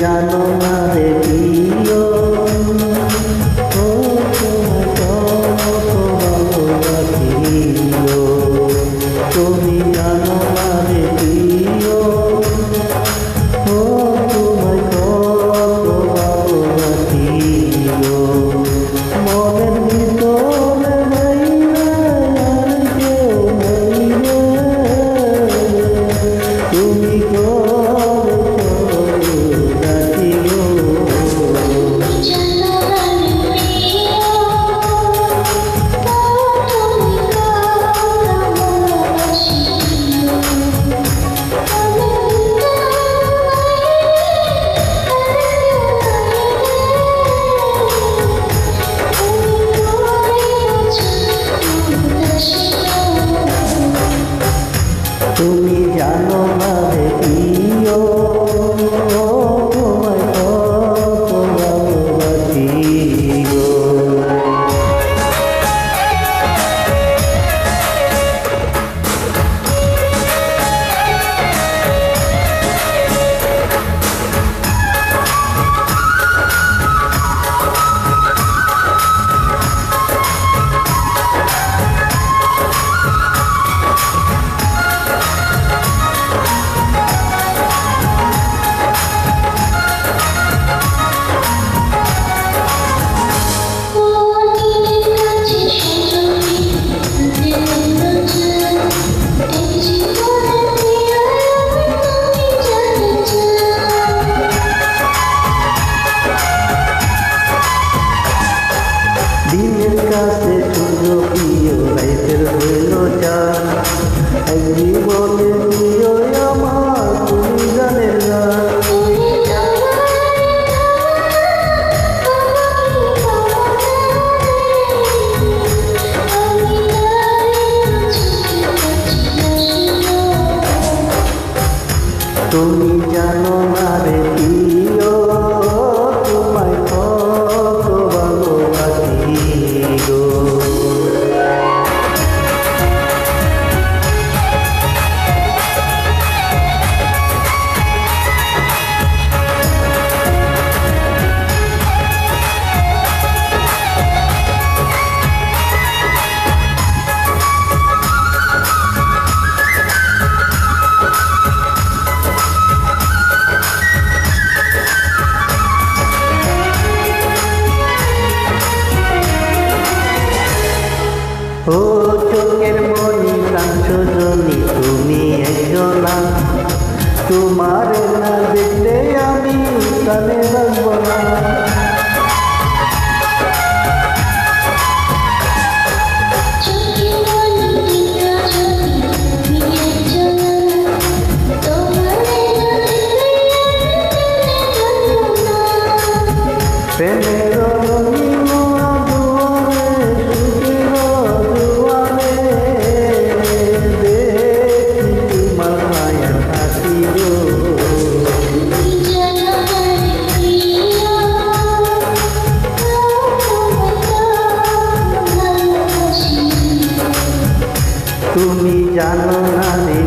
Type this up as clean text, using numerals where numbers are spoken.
জানো না রে প্রিয়, ও তোমায় কত ভালোবাসি গো। তুমি জানো না রে প্রিয়, ও তোমায় কত ভালোবাসি গো। মনের ভিতরে বাইরে আর কেউ নেই রে, তুমি তুমি জানো না রে প্রিয়, তোমায় কত ভালোবাসি গো। দিনের কাছে সূর্য প্রিয়, রাইতের হইল চাঁদ, এক জীবনে প্রিয় আমার তুমি জানের গান। তুমি জানো না রে প্রিয়, তোমায় কত ভালোবাসি গো। ও চোখের মনি প্রাঞ্চজনী, তুমি একজনা, তোমার না দেখলে আমি কানে রাখব না। প্রেমের তুমি জানো না রে।